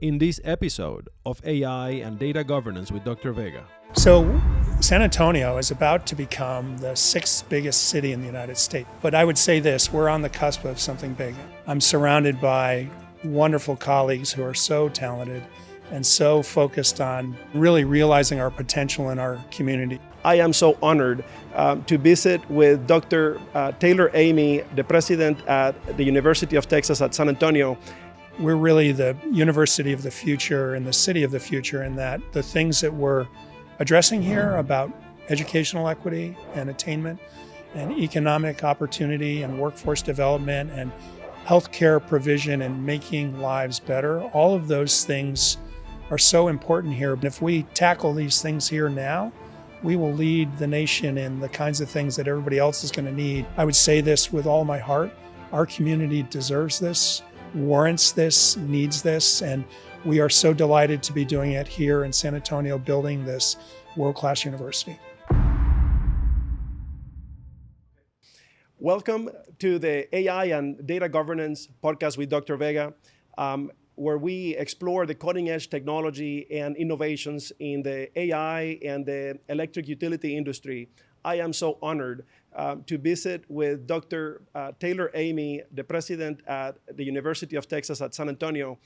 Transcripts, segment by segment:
in this episode of AI and Data Governance with Dr. Vega. So San Antonio is about to become the sixth biggest city in the United States. But I would say this, we're on the cusp of something big. I'm surrounded by wonderful colleagues who are so talented and so focused on really realizing our potential in our community. I am so honored to visit with Dr. Taylor Eighmy, the president at the University of Texas at San Antonio. We're really the university of the future and the city of the future, in that the things that we're addressing here about educational equity and attainment and economic opportunity and workforce development and healthcare provision and making lives better, all of those things are so important here. And if we tackle these things here now, we will lead the nation in the kinds of things that everybody else is going to need. I would say this with all my heart, our community deserves this, warrants this, needs this, and we are so delighted to be doing it here in San Antonio, building this world-class university. Welcome to the AI and Data Governance podcast with Dr. Vega, where we explore the cutting-edge technology and innovations in the AI and the electric utility industry. I am so honored to visit with Dr. Taylor Eighmy, the president at the University of Texas at San Antonio.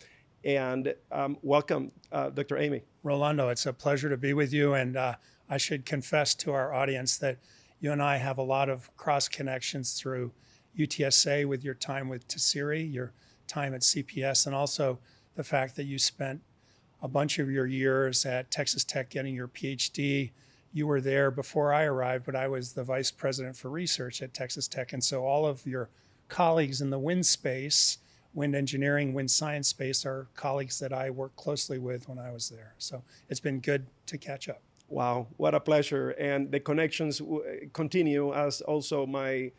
And welcome, Dr. Eighmy. Rolando, it's a pleasure to be with you. And I should confess to our audience that you and I have a lot of cross connections through UTSA with your time with Tsiri, your time at CPS, and also the fact that you spent a bunch of your years at Texas Tech getting your PhD. You were there before I arrived, but I was the vice president for research at Texas Tech. And so all of your colleagues in the wind space, wind engineering, wind science space, are colleagues that I worked closely with when I was there. So it's been good to catch up. Wow, what a pleasure. And the connections continue, as also my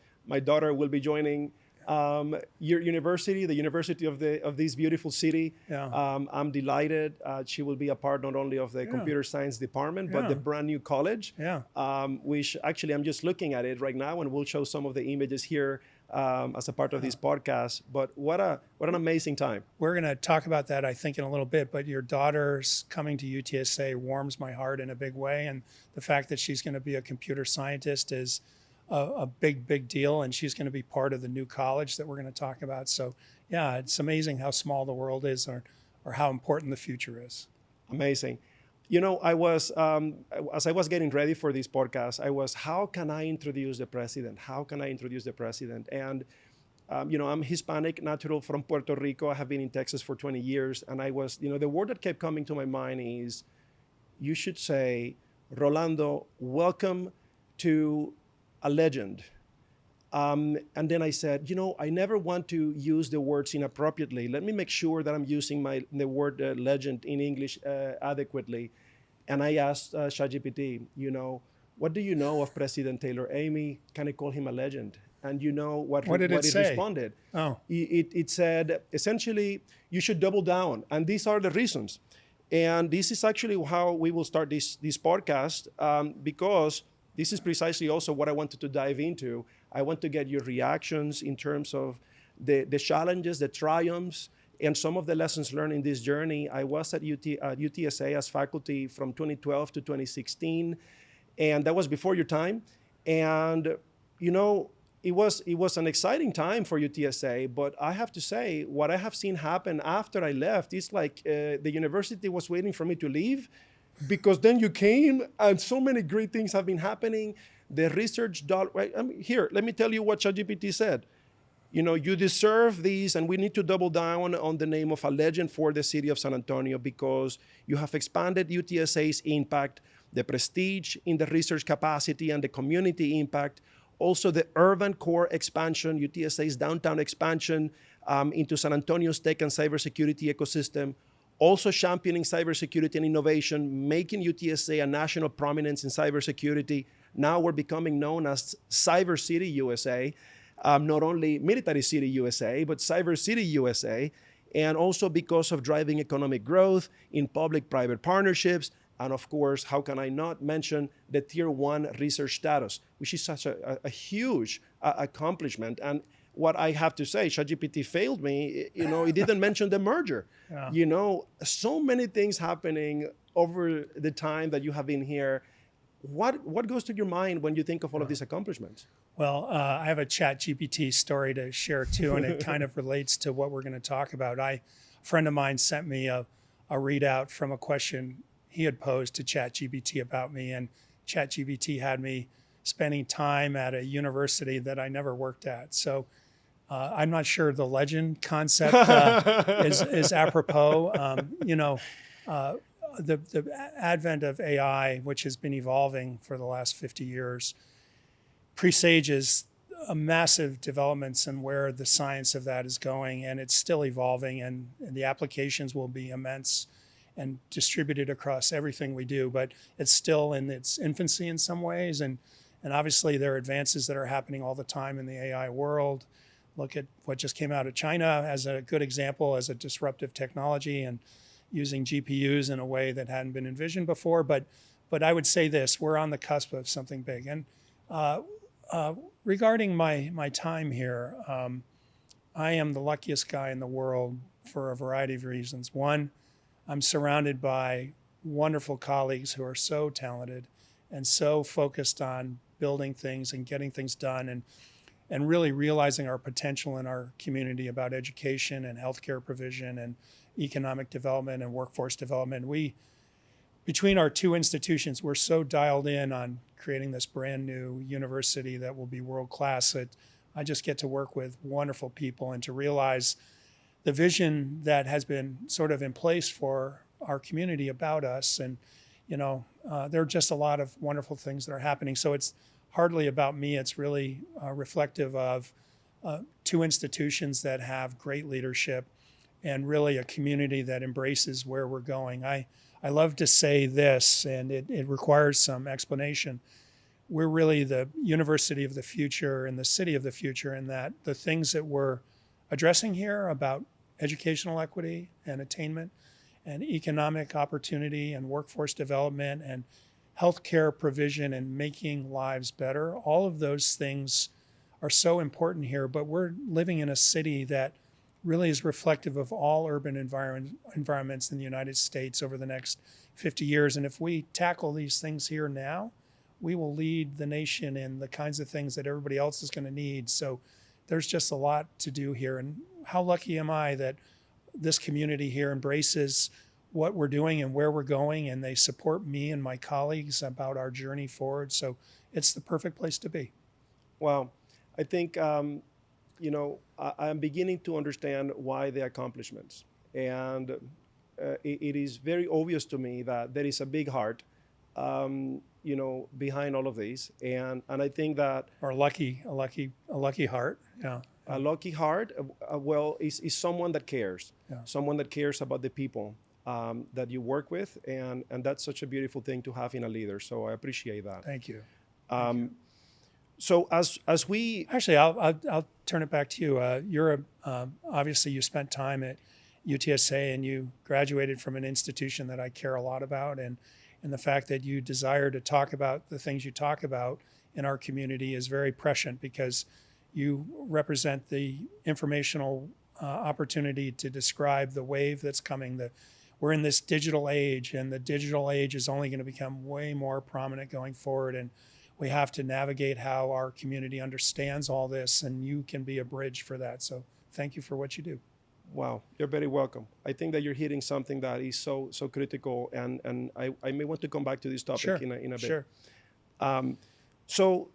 daughter will be joining your university, the university of this beautiful city. Yeah. I'm delighted. She will be a part not only of the computer science department, but the brand new college. Yeah. Which actually I'm just looking at it right now, and we'll show some of the images here as a part of this podcast. But what an amazing time. We're going to talk about that, I think, in a little bit. But your daughter's coming to UTSA warms my heart in a big way, and the fact that she's going to be a computer scientist is a big deal, and she's going to be part of the new college that we're going to talk about. So yeah, it's amazing how small the world is, or how important the future is. Amazing. You know, I was, as I was getting ready for this podcast, how can I introduce the president? How can I introduce the president? And, you know, I'm Hispanic, natural from Puerto Rico. I have been in Texas for 20 years. And the word that kept coming to my mind is, you should say, Rolando, welcome to a legend. And then I said, you know, I never want to use the words inappropriately. Let me make sure that I'm using the word legend in English adequately. And I asked ChatGPT, you know, what do you know of President Taylor Eighmy? Can I call him a legend? And you know what did it say? Responded? Oh. It said, essentially, you should double down. And these are the reasons. And this is actually how we will start this podcast, because this is precisely also what I wanted to dive into. I want to get your reactions in terms of the challenges, the triumphs, and some of the lessons learned in this journey. I was at UTSA as faculty from 2012 to 2016, and that was before your time. And you know, it was an exciting time for UTSA, but I have to say, what I have seen happen after I left is like the university was waiting for me to leave, because then you came and so many great things have been happening. The research dollar, here, let me tell you what ChatGPT said. You know, you deserve these, and we need to double down on the name of a legend for the city of San Antonio, because you have expanded UTSA's impact, the prestige in the research capacity and the community impact, also the urban core expansion, UTSA's downtown expansion into San Antonio's tech and cybersecurity ecosystem, also championing cybersecurity and innovation, making UTSA a national prominence in cybersecurity. Now we're becoming known as Cyber City USA, not only Military City USA, but Cyber City USA, and also because of driving economic growth in public-private partnerships. And of course, how can I not mention the Tier 1 research status, which is such a huge accomplishment. And what I have to say, ChatGPT failed me. You know, it didn't mention the merger. Yeah. You know, so many things happening over the time that you have been here. What goes to your mind when you think of all of these accomplishments? Well, I have a ChatGPT story to share too, and it kind of relates to what we're going to talk about. A friend of mine sent me a readout from a question he had posed to ChatGPT about me, and ChatGPT had me spending time at a university that I never worked at. So I'm not sure the legend concept is apropos. You know, the advent of AI, which has been evolving for the last 50 years, presages massive developments in where the science of that is going, and it's still evolving, and the applications will be immense and distributed across everything we do, but it's still in its infancy in some ways, and obviously there are advances that are happening all the time in the AI world. Look at what just came out of China as a good example, as a disruptive technology, and using GPUs in a way that hadn't been envisioned before. But I would say this: we're on the cusp of something big. And regarding my time here, I am the luckiest guy in the world for a variety of reasons. One, I'm surrounded by wonderful colleagues who are so talented and so focused on building things and getting things done, and really realizing our potential in our community about education and healthcare provision and economic development and workforce development. Between our two institutions, we're so dialed in on creating this brand new university that will be world-class that I just get to work with wonderful people and to realize the vision that has been sort of in place for our community about us. And, you know, there are just a lot of wonderful things that are happening. So it's hardly about me. It's really reflective of two institutions that have great leadership and really a community that embraces where we're going. I love to say this, and it requires some explanation. We're really the university of the future and the city of the future, in that the things that we're addressing here about educational equity and attainment and economic opportunity and workforce development and healthcare provision and making lives better, all of those things are so important here. But we're living in a city that really is reflective of all urban environments in the United States over the next 50 years. And if we tackle these things here now, we will lead the nation in the kinds of things that everybody else is going to need. So there's just a lot to do here. And how lucky am I that this community here embraces what we're doing and where we're going, and they support me and my colleagues about our journey forward. So it's the perfect place to be. Well, I think, you know, I'm beginning to understand why the accomplishments. And it is very obvious to me that there is a big heart, you know, behind all of these. And I think that... Or a lucky heart, yeah. A lucky heart, well, is someone that cares. Yeah. Someone that cares about the people that you work with. And that's such a beautiful thing to have in a leader. So I appreciate that. Thank you. So as we... Actually, I'll turn it back to you. You're obviously you spent time at UTSA and you graduated from an institution that I care a lot about, and the fact that you desire to talk about the things you talk about in our community is very prescient, because you represent the informational opportunity to describe the wave that's coming. We're in this digital age, and the digital age is only going to become way more prominent going forward, and we have to navigate how our community understands all this, and you can be a bridge for that. So thank you for what you do. Wow, you're very welcome. I think that you're hitting something that is so critical, and I may want to come back to this topic Sure. in a bit. Sure. So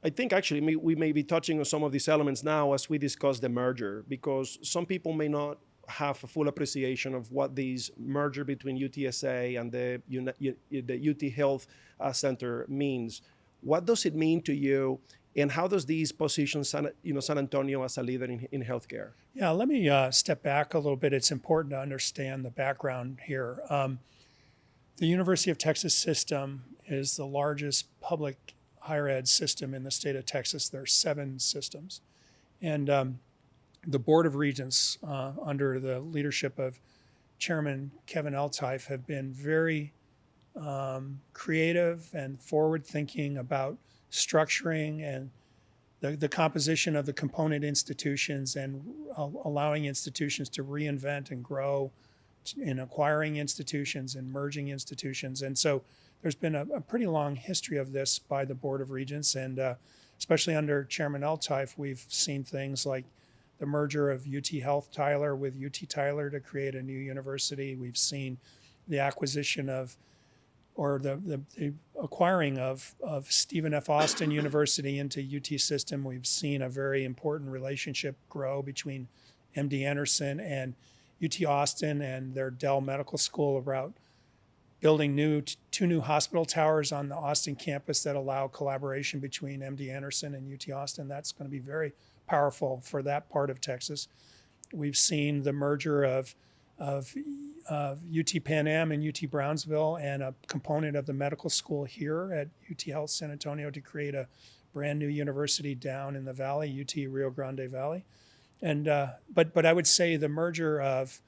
I think actually we may be touching on some of these elements now as we discuss the merger, because some people may not have a full appreciation of what this merger between UTSA and the UT Health Center means. What does it mean to you, and how does these position San Antonio as a leader in healthcare? Yeah, let me step back a little bit. It's important to understand the background here. The University of Texas system is the largest public higher ed system in the state of Texas. There are 7 systems. And the Board of Regents, under the leadership of Chairman Kevin Eltife, have been very creative and forward-thinking about structuring and the composition of the component institutions and allowing institutions to reinvent and grow in acquiring institutions and merging institutions. And so there's been a pretty long history of this by the Board of Regents, and especially under Chairman Eltife, we've seen things like the merger of UT Health Tyler with UT Tyler to create a new university. We've seen the acquisition of, or the acquiring of Stephen F. Austin University into UT System. We've seen a very important relationship grow between MD Anderson and UT Austin and their Dell Medical School about building two new hospital towers on the Austin campus that allow collaboration between MD Anderson and UT Austin. That's going to be very powerful for that part of Texas. We've seen the merger of UT Pan Am and UT Brownsville and a component of the medical school here at UT Health San Antonio to create a brand new university down in the valley, UT Rio Grande Valley. And but I would say the merger of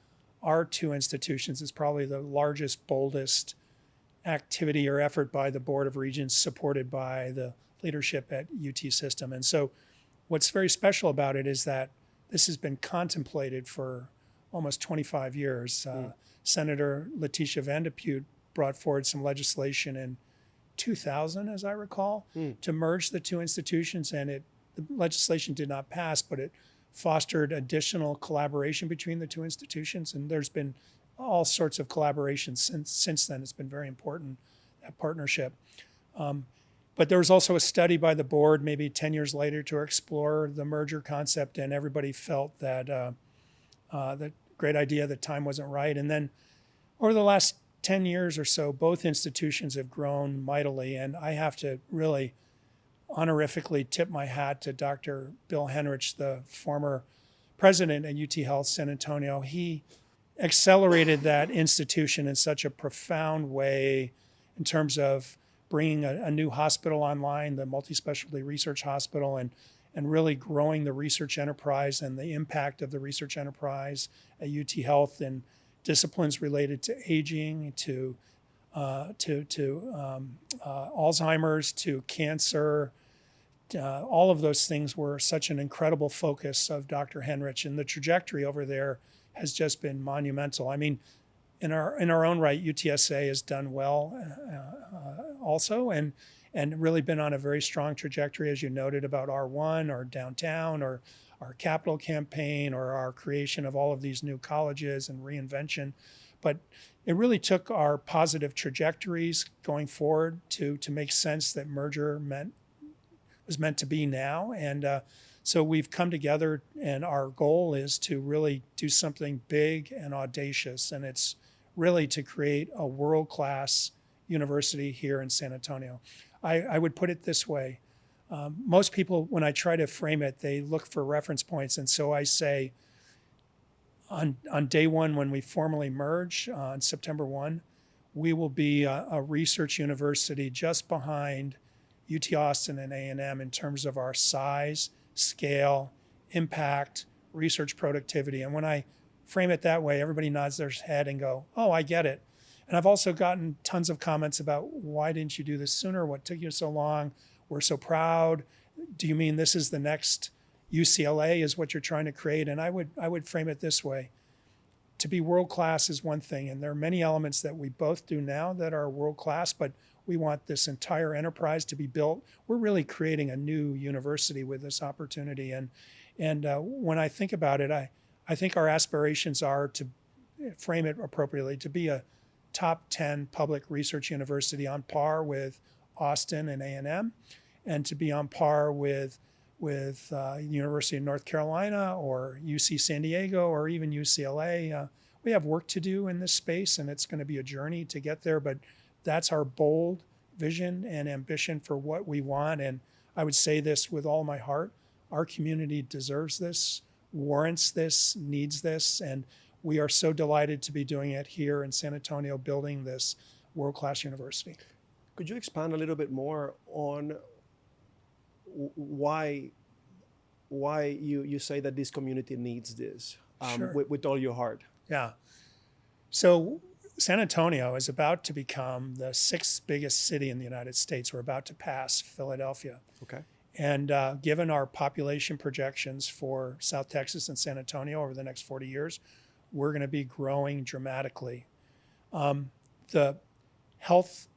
our two institutions is probably the largest, boldest activity or effort by the Board of Regents, supported by the leadership at UT System. And so what's very special about it is that this has been contemplated for almost 25 years. Senator Letitia Van de Putte brought forward some legislation in 2000, as I recall, to merge the two institutions, and the legislation did not pass, but it fostered additional collaboration between the two institutions, and there's been all sorts of collaboration since then. It's been very important, that partnership. But there was also a study by the board maybe 10 years later to explore the merger concept, and everybody felt that the great idea, the time wasn't right. And then over the last 10 years or so, both institutions have grown mightily, and I have to really honorifically tip my hat to Dr. Bill Henrich, the former president at UT Health San Antonio. He accelerated that institution in such a profound way in terms of bringing a new hospital online, the multi-specialty research hospital, and really growing the research enterprise and the impact of the research enterprise at UT Health in disciplines related to aging, to Alzheimer's, to cancer. All of those things were such an incredible focus of Dr. Henrich, and the trajectory over there has just been monumental. I mean, in our own right, UTSA has done well also, and really been on a very strong trajectory, as you noted, about R1 or downtown or our capital campaign or our creation of all of these new colleges and reinvention. But it really took our positive trajectories going forward to make sense that merger was meant to be now. And so we've come together, and our goal is to really do something big and audacious. And it's really to create a world-class university here in San Antonio. I would put it this way. Most people, when I try to frame it, they look for reference points. And so I say, on day one, when we formally merge on September 1, we will be a research university just behind UT Austin and A&M in terms of our size, scale, impact, research productivity. And when I frame it that way, everybody nods their head and go, oh, I get it. And I've also gotten tons of comments about, why didn't you do this sooner? What took you so long? We're so proud. Do you mean this is the next UCLA is what you're trying to create? And I would frame it this way. To be world-class is one thing, and there are many elements that we both do now that are world-class, but we want this entire enterprise to be built. We're really creating a new university with this opportunity. And when I think about it, I think our aspirations are, to frame it appropriately, to be a top 10 public research university on par with Austin and A&M, and to be on par with University of North Carolina or UC San Diego or even UCLA. We have work to do in this space, and it's going to be a journey to get there, but that's our bold vision and ambition for what we want. And I would say this with all my heart: our community deserves this, warrants this, needs this, and we are so delighted to be doing it here in San Antonio, building this world-class university. Could you expand a little bit more on why you say that this community needs this Sure. with all your heart? Yeah. So San Antonio is about to become the 6th biggest city in the United States. We're about to pass Philadelphia. Okay. And given our population projections for South Texas and San Antonio over the next 40 years, we're going to be growing dramatically. The health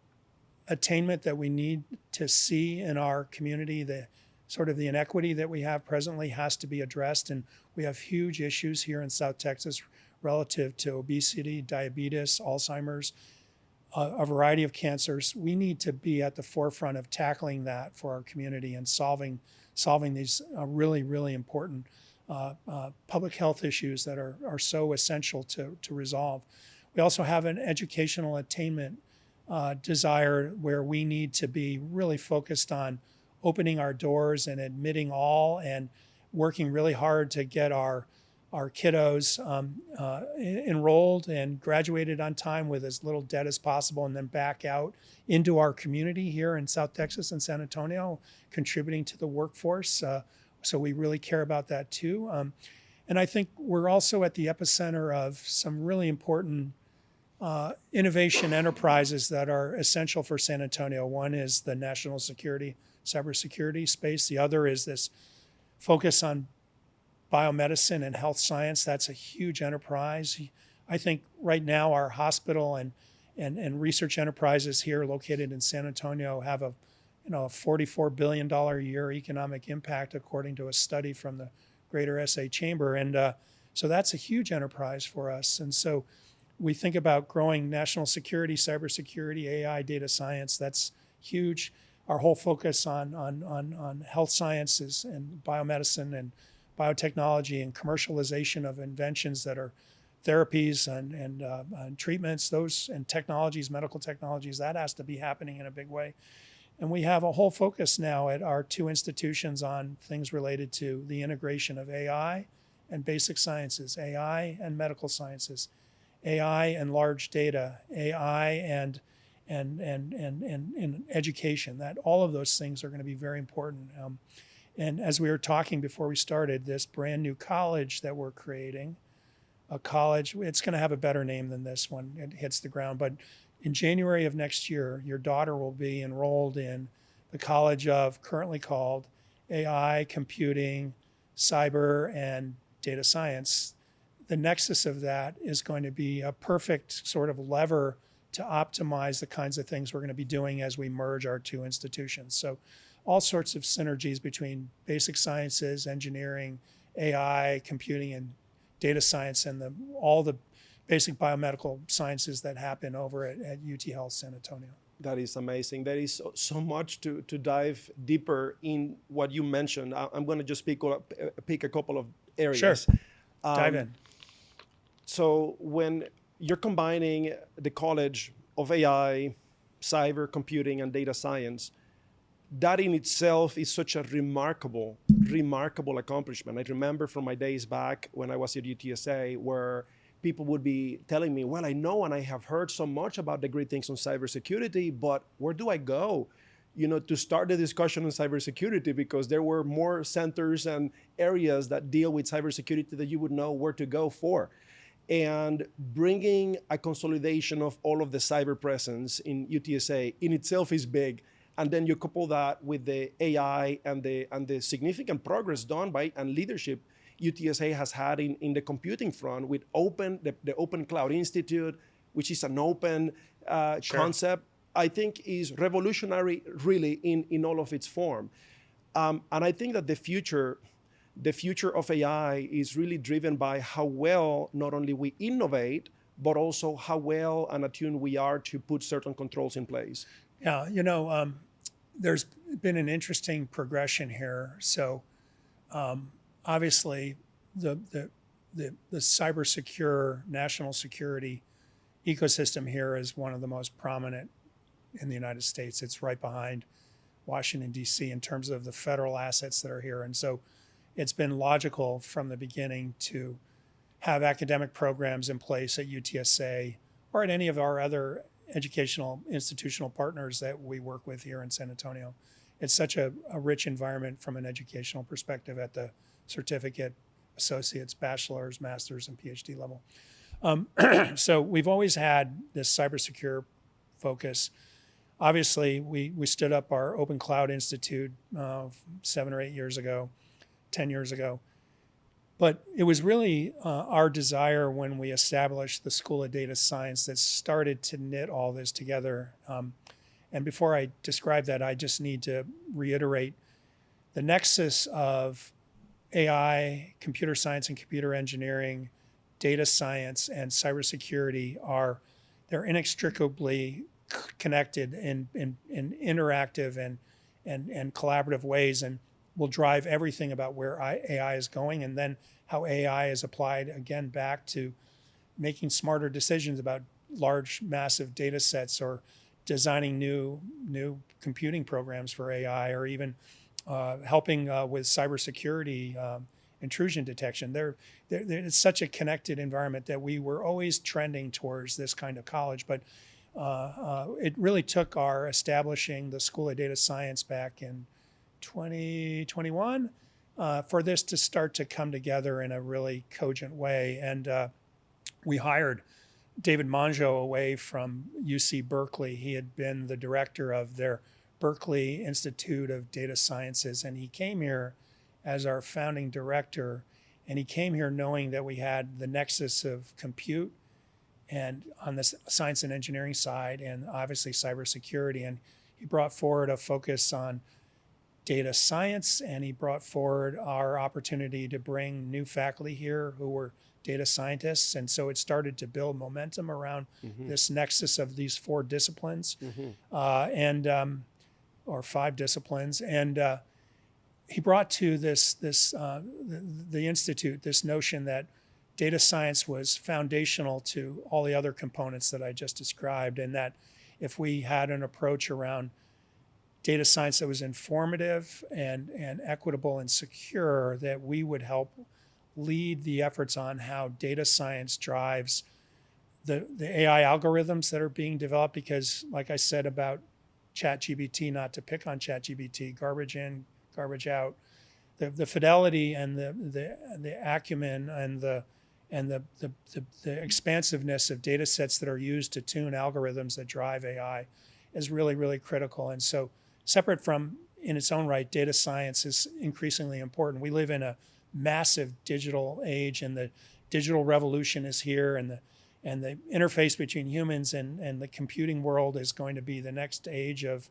attainment that we need to see in our community, the sort of the inequity that we have presently has to be addressed. And we have huge issues here in South Texas relative to obesity, diabetes, Alzheimer's, a variety of cancers. We need to be at the forefront of tackling that for our community and solving these really, really important public health issues that are so essential to resolve. We also have an educational attainment desire where we need to be really focused on opening our doors and admitting all and working really hard to get our kiddos enrolled and graduated on time with as little debt as possible, and then back out into our community here in South Texas and San Antonio, contributing to the workforce. So we really care about that too. And I think we're also at the epicenter of some really important innovation enterprises that are essential for San Antonio. One is the national security, cybersecurity space. The other is this focus on biomedicine and health science. That's a huge enterprise. I think right now our hospital and research enterprises here located in San Antonio have a $44 billion a year economic impact according to a study from the Greater SA Chamber. And so that's a huge enterprise for us. And so we think about growing national security, cybersecurity, AI, data science. That's huge. Our whole focus on health sciences and biomedicine and biotechnology and commercialization of inventions that are therapies and treatments, those and technologies, medical technologies, that has to be happening in a big way. And we have a whole focus now at our two institutions on things related to the integration of AI and basic sciences, AI and medical sciences, AI and large data, AI and education. That all of those things are going to be very important. And as we were talking before we started, this brand new college that we're creating, a college, it's going to have a better name than this when it hits the ground. But in January of next year, your daughter will be enrolled in the College of, currently called AI, Computing, Cyber, and Data Science. The nexus of that is going to be a perfect sort of lever to optimize the kinds of things we're going to be doing as we merge our two institutions. So all sorts of synergies between basic sciences, engineering, AI, computing, and data science, and all the basic biomedical sciences that happen over at UT Health San Antonio. That is amazing. There is so much to dive deeper in what you mentioned. I'm going to just pick a couple of areas. Sure. Dive in. So when you're combining the College of AI, Cyber, Computing, and Data Science, that in itself is such a remarkable accomplishment. I remember from my days back when I was at UTSA where people would be telling me, well, I know and I have heard so much about the great things on cybersecurity, but where do I go, to start the discussion on cybersecurity? Because there were more centers and areas that deal with cybersecurity that you would know where to go for. And bringing a consolidation of all of the cyber presence in UTSA in itself is big. And then you couple that with the AI and the significant progress done by and leadership UTSA has had in the computing front with the Open Cloud Institute, which is an open concept, I think is revolutionary really in all of its form. And I think that the future of AI is really driven by how well not only we innovate, but also how well and attuned we are to put certain controls in place. Yeah, there's been an interesting progression here. So obviously the cyber secure national security ecosystem here is one of the most prominent in the United States. It's right behind Washington, D.C. in terms of the federal assets that are here. And so it's been logical from the beginning to have academic programs in place at UTSA or at any of our other educational institutional partners that we work with here in San Antonio. It's such a rich environment from an educational perspective at the certificate, associates, bachelor's, master's, and PhD level. So we've always had this cybersecure focus. obviously, we stood up our Open Cloud Institute 7 or 8 years ago, 10 years ago. But it was really our desire when we established the School of Data Science that started to knit all this together. And before I describe that, I just need to reiterate the nexus of AI, computer science and computer engineering, data science, and cybersecurity they're inextricably connected in interactive and collaborative ways, and will drive everything about where AI is going, and then how AI is applied again back to making smarter decisions about large, massive data sets, or designing new computing programs for AI, or even helping with cybersecurity intrusion detection. It's such a connected environment that we were always trending towards this kind of college. But it really took our establishing the School of Data Science back in 2021 for this to start to come together in a really cogent way. And we hired David Mongeau away from UC Berkeley. He had been the director of their Berkeley Institute of Data Sciences, and he came here as our founding director. And he came here knowing that we had the nexus of compute and on the science and engineering side, and obviously cybersecurity. And he brought forward a focus on data science, and he brought forward our opportunity to bring new faculty here who were data scientists. And so it started to build momentum around this nexus of these 4 disciplines, or 5 disciplines. And he brought to the Institute this notion that data science was foundational to all the other components that I just described, and that if we had an approach around data science that was informative and equitable and secure, that we would help lead the efforts on how data science drives the AI algorithms that are being developed. Because like I said about ChatGPT, not to pick on ChatGPT, garbage in, garbage out, the fidelity and the acumen and the expansiveness of data sets that are used to tune algorithms that drive AI is really, really critical. And so separate from, in its own right, data science is increasingly important. We live in a massive digital age, and the digital revolution is here, and the interface between humans and the computing world is going to be the next age of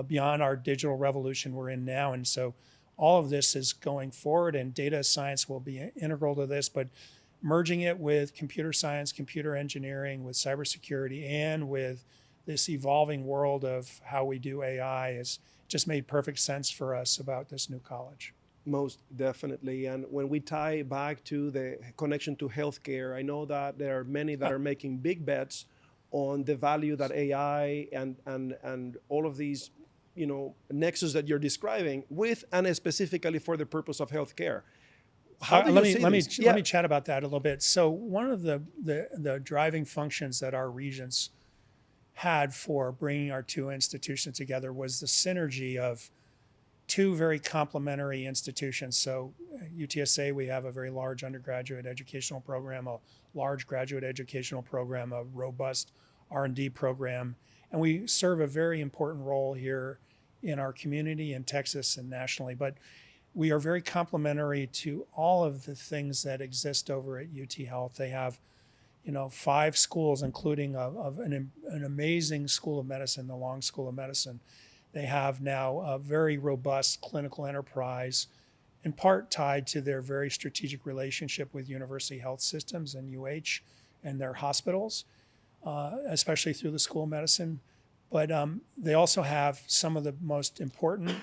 beyond our digital revolution we're in now. And so all of this is going forward, and data science will be integral to this, but merging it with computer science, computer engineering, with cybersecurity, and with this evolving world of how we do AI has just made perfect sense for us about this new college. Most definitely. And when we tie back to the connection to healthcare, I know that there are many that are making big bets on the value that AI and all of these, nexus that you're describing with, and specifically for the purpose of healthcare. Let me chat about that a little bit. So one of the driving functions that our regents had for bringing our 2 institutions together was the synergy of 2 very complementary institutions. So UTSA, we have a very large undergraduate educational program, a large graduate educational program, a robust R&D program, and we serve a very important role here in our community in Texas and nationally. But we are very complementary to all of the things that exist over at UT Health. They have 5 schools, including an amazing School of Medicine, the Long School of Medicine. They have now a very robust clinical enterprise, in part tied to their very strategic relationship with University Health Systems and UH and their hospitals, especially through the School of Medicine. But they also have some of the most important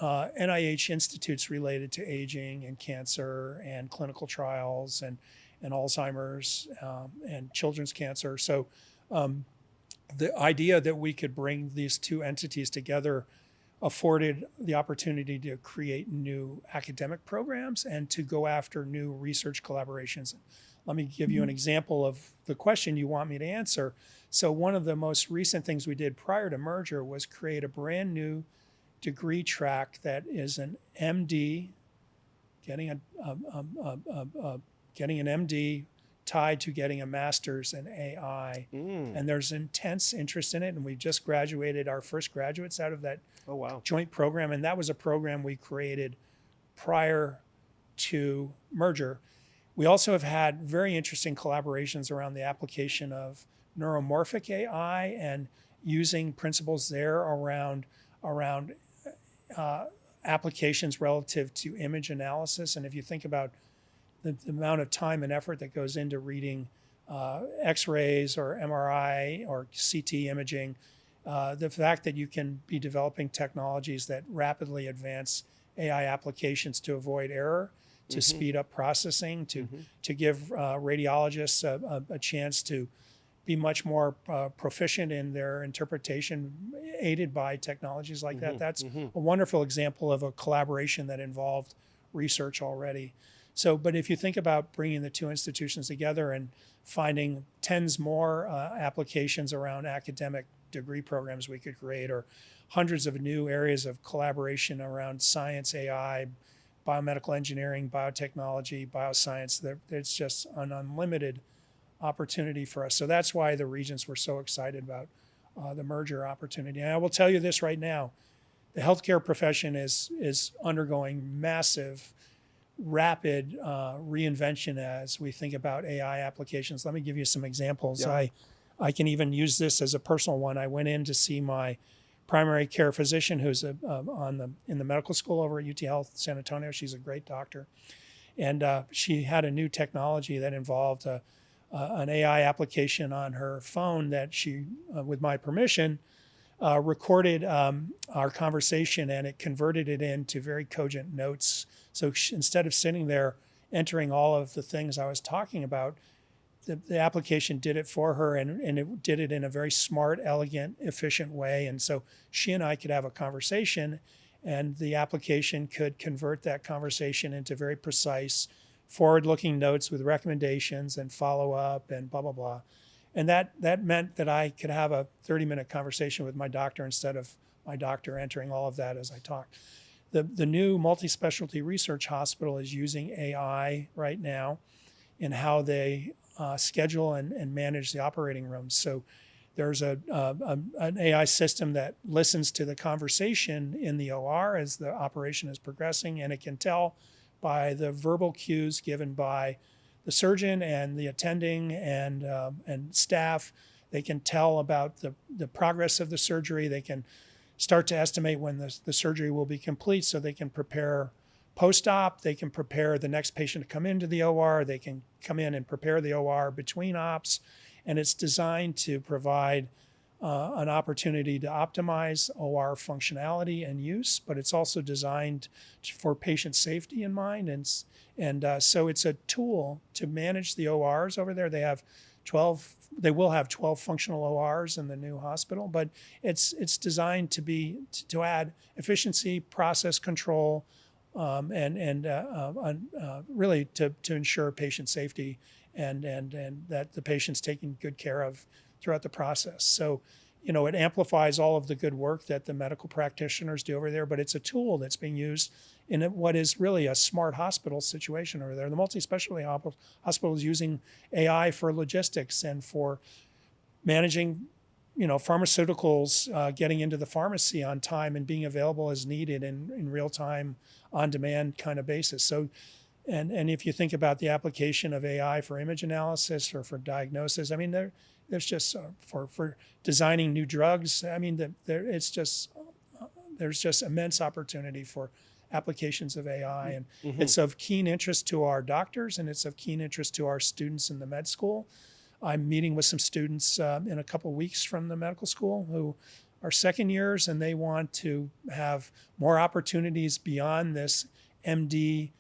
NIH institutes related to aging and cancer and clinical trials and Alzheimer's and children's cancer. So the idea that we could bring these 2 entities together afforded the opportunity to create new academic programs and to go after new research collaborations. Let me give you an example of the question you want me to answer. So one of the most recent things we did prior to merger was create a brand new degree track that is an MD, getting an MD tied to getting a master's in AI. And there's intense interest in it. And we've just graduated our first graduates out of that joint program. And that was a program we created prior to merger. We also have had very interesting collaborations around the application of neuromorphic AI and using principles there around applications relative to image analysis. And if you think about the amount of time and effort that goes into reading X-rays or MRI or CT imaging, the fact that you can be developing technologies that rapidly advance AI applications to avoid error, to speed up processing, to give radiologists a chance to be much more proficient in their interpretation, aided by technologies like that. That's a wonderful example of a collaboration that involved research already. So, but if you think about bringing the two institutions together and finding tens more applications around academic degree programs we could create, or hundreds of new areas of collaboration around science, AI, biomedical engineering, biotechnology, bioscience, it's just an unlimited opportunity for us. So that's why the regions were so excited about the merger opportunity. And I will tell you this right now, the healthcare profession is undergoing massive, rapid reinvention as we think about AI applications. Let me give you some examples. Yeah. I can even use this as a personal one. I went in to see my primary care physician who's in the medical school over at UT Health San Antonio. She's a great doctor. And she had a new technology that involved an AI application on her phone that she, with my permission, recorded our conversation, and it converted it into very cogent notes. So instead of sitting there entering all of the things I was talking about, the application did it for her, and it did it in a very smart, elegant, efficient way. And so she and I could have a conversation, and the application could convert that conversation into very precise, forward-looking notes with recommendations and follow-up and blah, blah, blah. And that meant that I could have a 30-minute conversation with my doctor instead of my doctor entering all of that as I talked. The new multi-specialty research hospital is using AI right now in how they schedule and manage the operating rooms. So there's an AI system that listens to the conversation in the OR as the operation is progressing, and it can tell by the verbal cues given by the surgeon and the attending and staff. They can tell about the progress of the surgery. They can start to estimate when the surgery will be complete, so they can prepare post-op. They can prepare the next patient to come into the OR. They can come in and prepare the OR between ops. And it's designed to provide an opportunity to optimize OR functionality and use, but it's also designed for patient safety in mind. And so it's a tool to manage the ORs over there. They will have 12 functional ORs in the new hospital, but it's designed to add efficiency, process control, and really to ensure patient safety and that the patient's taken good care of throughout the process. So, it amplifies all of the good work that the medical practitioners do over there, but it's a tool that's being used in what is really a smart hospital situation over there. The multi-specialty hospital is using AI for logistics and for managing pharmaceuticals getting into the pharmacy on time and being available as needed in real time, on demand kind of basis. So, and if you think about the application of AI for image analysis or for diagnosis, I mean, there's just for designing new drugs. I mean, there's just immense opportunity for applications of AI, and it's of keen interest to our doctors, and it's of keen interest to our students in the med school. I'm meeting with some students in a couple of weeks from the medical school who are second years, and they want to have more opportunities beyond this MD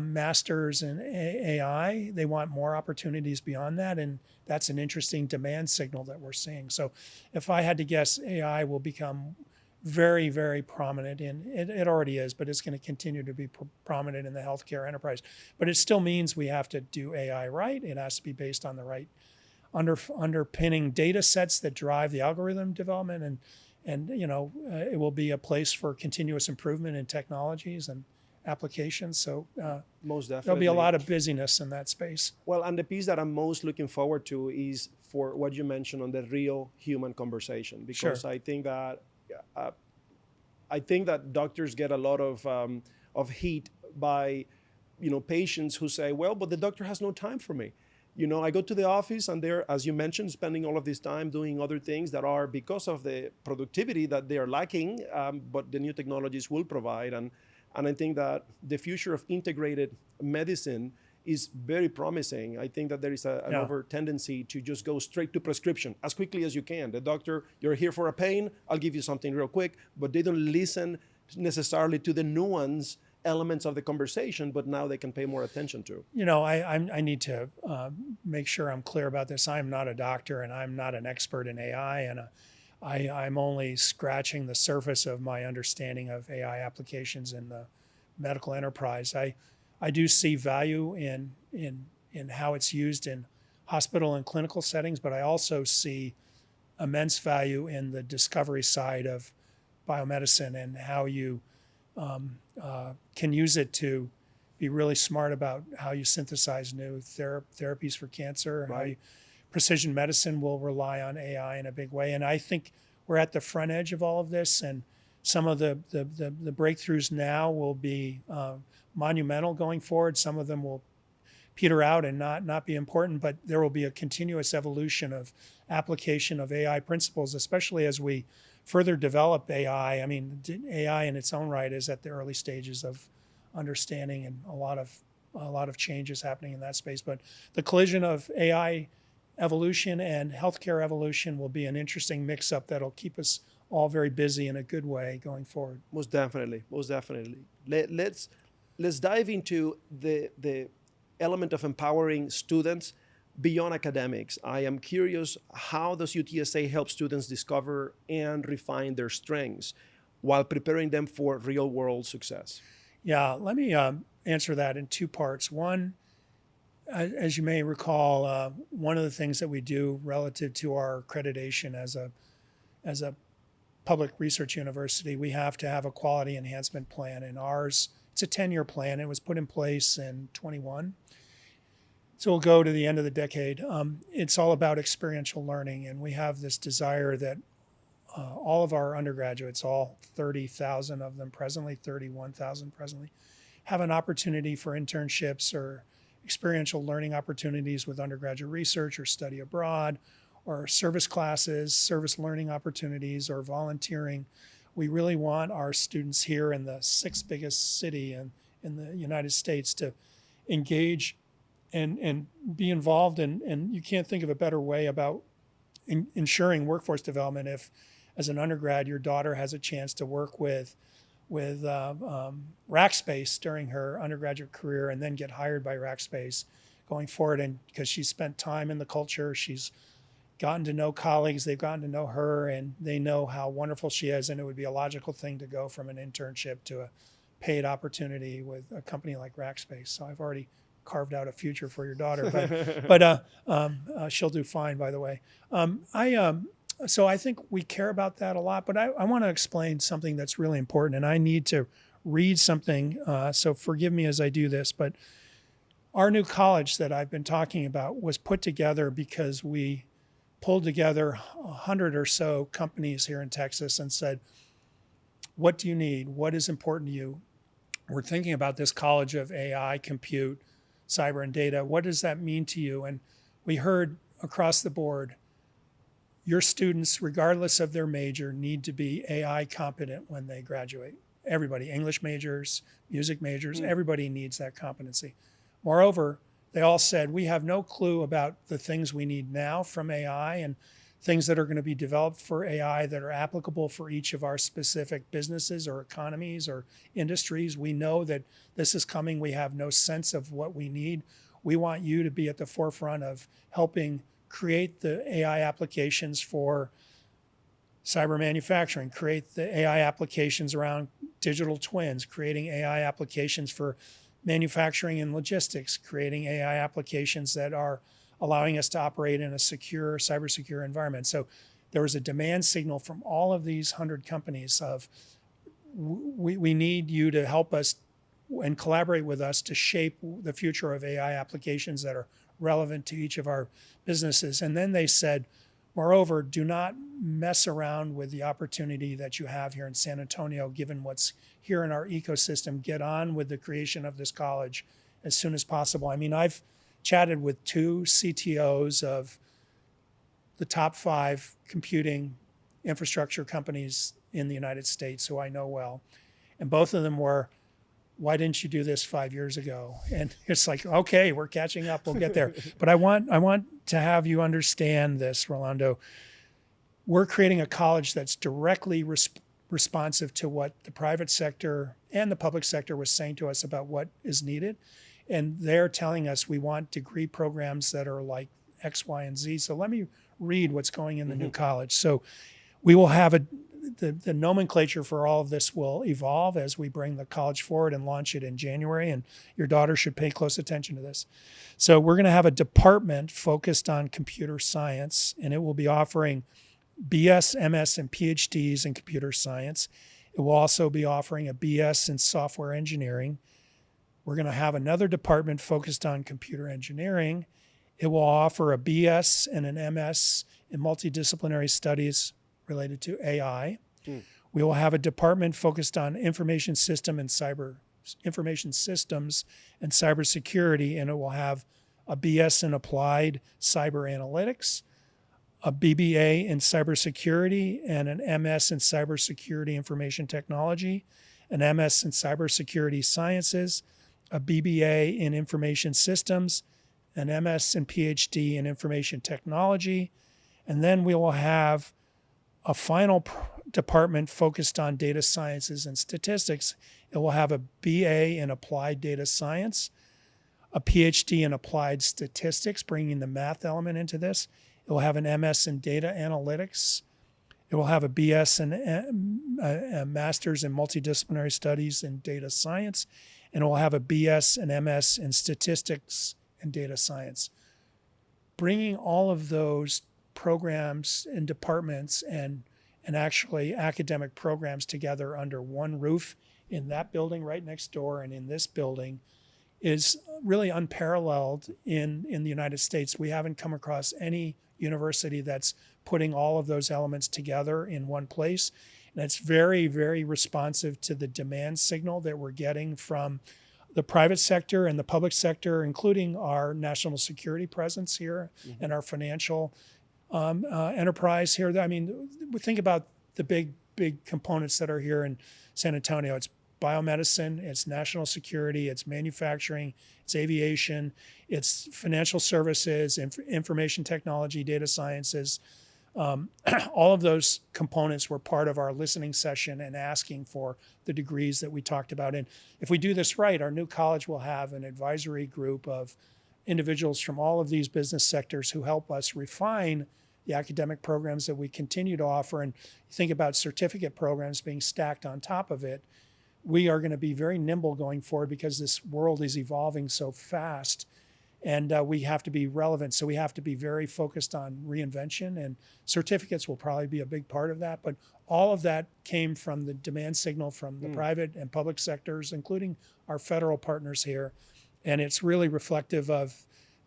masters in AI. They want more opportunities beyond that, and that's an interesting demand signal that we're seeing. So if I had to guess, AI will become very, very prominent it already is, but it's going to continue to be prominent in the healthcare enterprise. But it still means we have to do AI right. It has to be based on the right underpinning data sets that drive the algorithm development, and it will be a place for continuous improvement in technologies, and applications. So Most definitely. there'll be a lot of busyness in that space. Well, and the piece that I'm most looking forward to is for what you mentioned on the real human conversation, because Sure. I think that doctors get a lot of heat by, patients who say, well, but the doctor has no time for me. I go to the office and they're, as you mentioned, spending all of this time doing other things that are because of the productivity that they are lacking, but the new technologies will provide. And I think that the future of integrated medicine is very promising. I think that there is an over tendency to just go straight to prescription as quickly as you can. The doctor, you're here for a pain, I'll give you something real quick, but they don't listen necessarily to the nuance elements of the conversation, but now they can pay more attention to. I need to make sure I'm clear about this. I'm not a doctor and I'm not an expert in AI, and I'm only scratching the surface of my understanding of AI applications in the medical enterprise. I do see value in how it's used in hospital and clinical settings, but I also see immense value in the discovery side of biomedicine and how you can use it to be really smart about how you synthesize new therapies for cancer. And Right. Precision medicine will rely on AI in a big way. And I think we're at the front edge of all of this. And some of the breakthroughs now will be monumental going forward. Some of them will peter out and not be important, but there will be a continuous evolution of application of AI principles, especially as we further develop AI. I mean, AI in its own right is at the early stages of understanding, and a lot of changes happening in that space. But the collision of AI evolution and healthcare evolution will be an interesting mix-up that'll keep us all very busy in a good way going forward. Most definitely, most definitely. Let's dive into the element of empowering students beyond academics. I am curious, how does UTSA help students discover and refine their strengths while preparing them for real-world success? Yeah, let me answer that in two parts. One, as you may recall, one of the things that we do relative to our accreditation as a public research university, we have to have a quality enhancement plan. And ours, it's a 10-year plan. It was put in place in 21. So we'll go to the end of the decade. It's all about experiential learning. And we have this desire that all of our undergraduates, all 30,000 of them presently, 31,000 presently, have an opportunity for internships or experiential learning opportunities with undergraduate research or study abroad, or service classes, service learning opportunities, or volunteering. We really want our students here in the sixth biggest city in the United States to engage and be involved. And you can't think of a better way about ensuring workforce development if, as an undergrad, your daughter has a chance to work with Rackspace during her undergraduate career and then get hired by Rackspace going forward. And because she's spent time in the culture, she's gotten to know colleagues, they've gotten to know her, and they know how wonderful she is. And it would be a logical thing to go from an internship to a paid opportunity with a company like Rackspace. So I've already carved out a future for your daughter, but she'll do fine, by the way. So I think we care about that a lot, but I want to explain something that's really important, and I need to read something, so forgive me as I do this, but our new college that I've been talking about was put together because we pulled together 100 or so companies here in Texas and said, what do you need? What is important to you? We're thinking about this college of AI, compute, cyber, and data. What does that mean to you? And we heard across the board, your students, regardless of their major, need to be AI competent when they graduate. Everybody, English majors, music majors, everybody needs that competency. Moreover, they all said, we have no clue about the things we need now from AI and things that are going to be developed for AI that are applicable for each of our specific businesses or economies or industries. We know that this is coming. We have no sense of what we need. We want you to be at the forefront of helping create the AI applications for cyber manufacturing, create the AI applications around digital twins, creating AI applications for manufacturing and logistics, creating AI applications that are allowing us to operate in a secure, cyber secure environment. So there was a demand signal from all of these 100 companies of, we need you to help us and collaborate with us to shape the future of AI applications that are relevant to each of our businesses. And then they said, moreover, do not mess around with the opportunity that you have here in San Antonio, given what's here in our ecosystem. Get on with the creation of this college as soon as possible. I mean, I've chatted with 2 CTOs of the top 5 computing infrastructure companies in the United States who I know well. And both of them were, why didn't you do this 5 years ago? And it's like, okay, we're catching up, we'll get there. But I want to have you understand this, Rolando. We're creating a college that's directly responsive to what the private sector and the public sector was saying to us about what is needed. And they're telling us we want degree programs that are like X, Y, and Z. So let me read what's going in the new college. So we will have the nomenclature for all of this will evolve as we bring the college forward and launch it in January. And your daughter should pay close attention to this. So we're going to have a department focused on computer science, and it will be offering BS, MS, and PhDs in computer science. It will also be offering a BS in software engineering. We're going to have another department focused on computer engineering. It will offer a BS and an MS in multidisciplinary studies related to AI. We will have a department focused on information systems and cybersecurity, and it will have a BS in applied cyber analytics, a BBA in cybersecurity, and an MS in cybersecurity information technology, an MS in cybersecurity sciences, a BBA in information systems, an MS and PhD in information technology, and then we will have a final department focused on data sciences and statistics. It will have a BA in applied data science, a PhD in applied statistics, bringing the math element into this. It will have an MS in data analytics. It will have a BS and a master's in multidisciplinary studies in data science, and it will have a BS and MS in statistics and data science. Bringing all of those programs and departments and actually academic programs together under one roof in that building right next door and in this building is really unparalleled in the United States. We haven't come across any university that's putting all of those elements together in one place. And it's very, very responsive to the demand signal that we're getting from the private sector and the public sector, including our national security presence here and our financial enterprise here. I mean, think about the big components that are here in San Antonio. It's biomedicine, it's national security, it's manufacturing, it's aviation, it's financial services, information technology, data sciences. All of those components were part of our listening session and asking for the degrees that we talked about. And if we do this right, our new college will have an advisory group of individuals from all of these business sectors who help us refine the academic programs that we continue to offer. And think about certificate programs being stacked on top of it. We are going to be very nimble going forward because this world is evolving so fast, and we have to be relevant. So we have to be very focused on reinvention, and certificates will probably be a big part of that. But all of that came from the demand signal from the private and public sectors, including our federal partners here. And it's really reflective of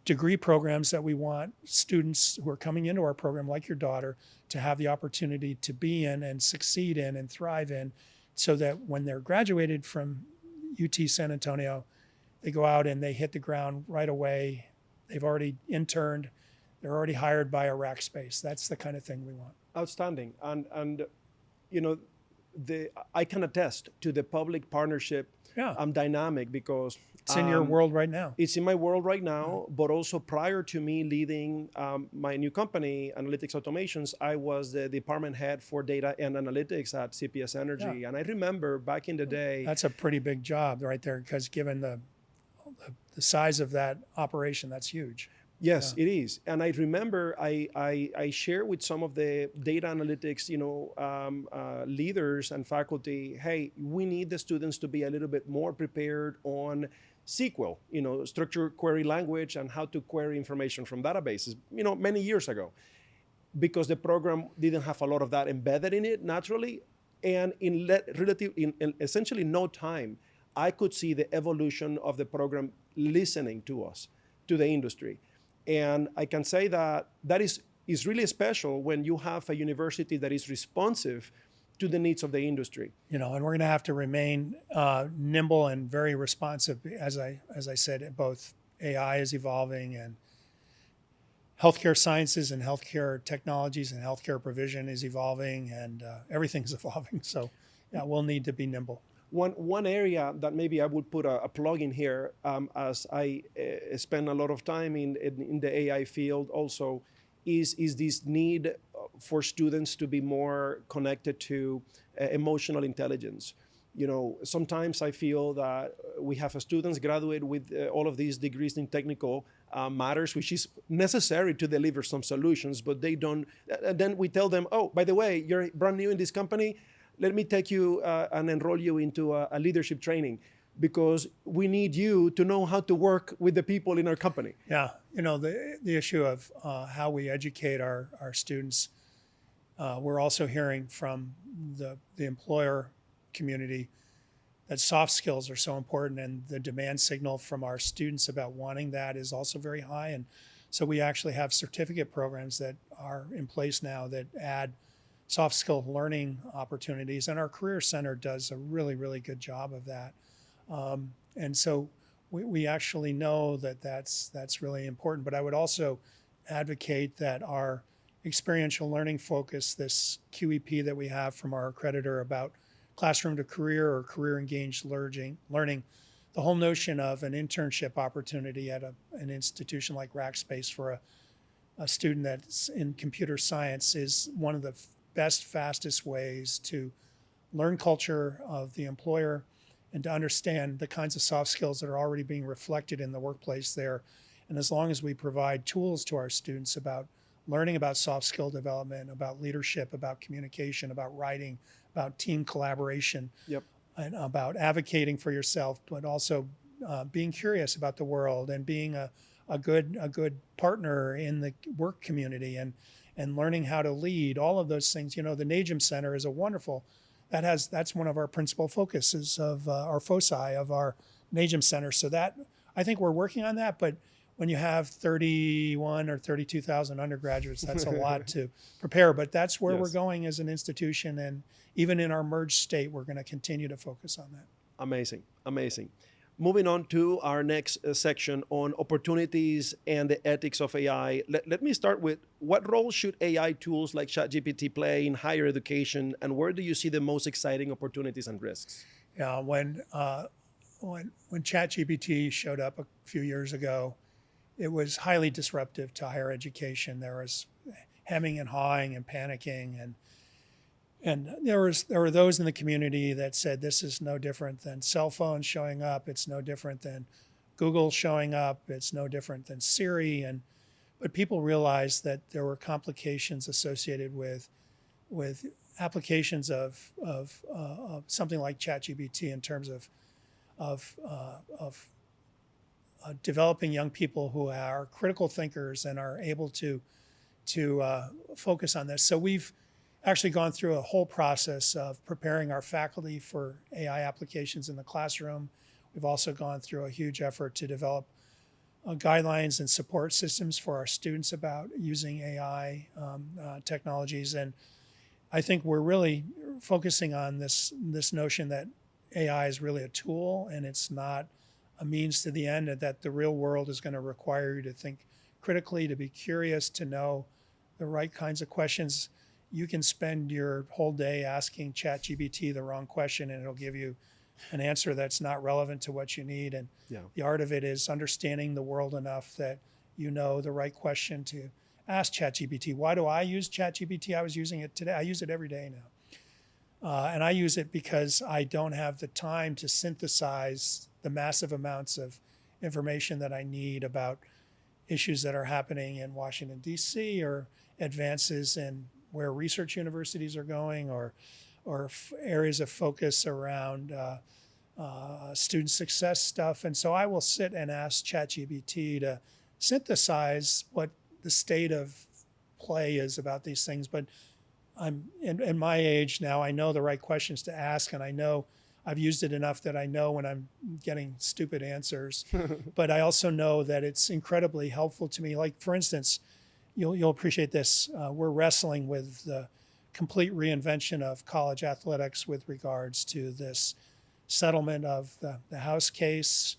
degree programs that we want students who are coming into our program, like your daughter, to have the opportunity to be in and succeed in and thrive in, so that when they're graduated from UT San Antonio, they go out and they hit the ground right away. They've already interned. They're already hired by a rack space. That's the kind of thing we want. Outstanding. And you know, I can attest to the public partnership dynamic because it's in your world right now. It's in my world right now, but also prior to me leading my new company, Analytics Automations, I was the department head for data and analytics at CPS Energy. And I remember back in the day. That's a pretty big job right there, because given the size of that operation, that's huge. Yes, it is. And I remember I share with some of the data analytics, leaders and faculty, hey, we need the students to be a little bit more prepared on SQL, structured query language, and how to query information from databases, many years ago, because the program didn't have a lot of that embedded in it naturally. And in essentially no time, I could see the evolution of the program listening to us, to the industry. And I can say that that is really special when you have a university that is responsive to the needs of the industry. And we're going to have to remain nimble and very responsive. As I said, both AI is evolving and healthcare sciences and healthcare technologies and healthcare provision is evolving, and everything's evolving. So yeah, we'll need to be nimble. One area that maybe I would put a plug in here, as I spend a lot of time in the AI field also, is this need for students to be more connected to emotional intelligence. Sometimes I feel that we have students graduate with all of these degrees in technical matters, which is necessary to deliver some solutions, but they don't. And then we tell them, oh, by the way, you're brand new in this company. Let me take you and enroll you into a leadership training, because we need you to know how to work with the people in our company. Yeah, the issue of how we educate our students. We're also hearing from the employer community that soft skills are so important, and the demand signal from our students about wanting that is also very high. And so we actually have certificate programs that are in place now that add soft skill learning opportunities, and our Career Center does a really, really good job of that. And so we actually know that that's really important. But I would also advocate that our experiential learning focus, this QEP that we have from our accreditor about classroom to career or career engaged learning, the whole notion of an internship opportunity at an institution like Rackspace for a student that's in computer science is one of the best, fastest ways to learn culture of the employer and to understand the kinds of soft skills that are already being reflected in the workplace there. And as long as we provide tools to our students about learning about soft skill development, about leadership, about communication, about writing, about team collaboration, yep, and about advocating for yourself, but also being curious about the world and being a good partner in the work community and learning how to lead, all of those things. The NAGEM Center is a wonderful, that's one of our principal focuses of our foci of our NAGEM Center. So that, I think we're working on that, but when you have 31 or 32,000 undergraduates, that's a lot to prepare, but that's where we're going as an institution. And even in our merged state, we're going to continue to focus on that. Amazing, amazing. Moving on to our next section on opportunities and the ethics of AI. Let me start with, what role should AI tools like ChatGPT play in higher education, and where do you see the most exciting opportunities and risks? Yeah, when ChatGPT showed up a few years ago, it was highly disruptive to higher education. There was hemming and hawing and panicking, and there were those in the community that said this is no different than cell phones showing up. It's no different than Google showing up. It's no different than Siri. But people realized that there were complications associated with applications of something like ChatGPT in terms of developing young people who are critical thinkers and are able to focus on this. So we've actually gone through a whole process of preparing our faculty for AI applications in the classroom. We've also gone through a huge effort to develop guidelines and support systems for our students about using AI technologies. And I think we're really focusing on this notion that AI is really a tool and it's not a means to the end, and that the real world is going to require you to think critically, to be curious, to know the right kinds of questions. You can spend your whole day asking ChatGPT the wrong question and it'll give you an answer that's not relevant to what you need. And the art of it is understanding the world enough that you know the right question to ask ChatGPT. Why do I use ChatGPT? I was using it today. I use it every day now. And I use it because I don't have the time to synthesize the massive amounts of information that I need about issues that are happening in Washington, D.C., or advances in where research universities are going, or areas of focus around student success stuff. And so I will sit and ask ChatGPT to synthesize what the state of play is about these things. But I'm in my age now, I know the right questions to ask, and I know I've used it enough that I know when I'm getting stupid answers, but I also know that it's incredibly helpful to me. Like, for instance, you'll appreciate this. We're wrestling with the complete reinvention of college athletics with regards to this settlement of the House case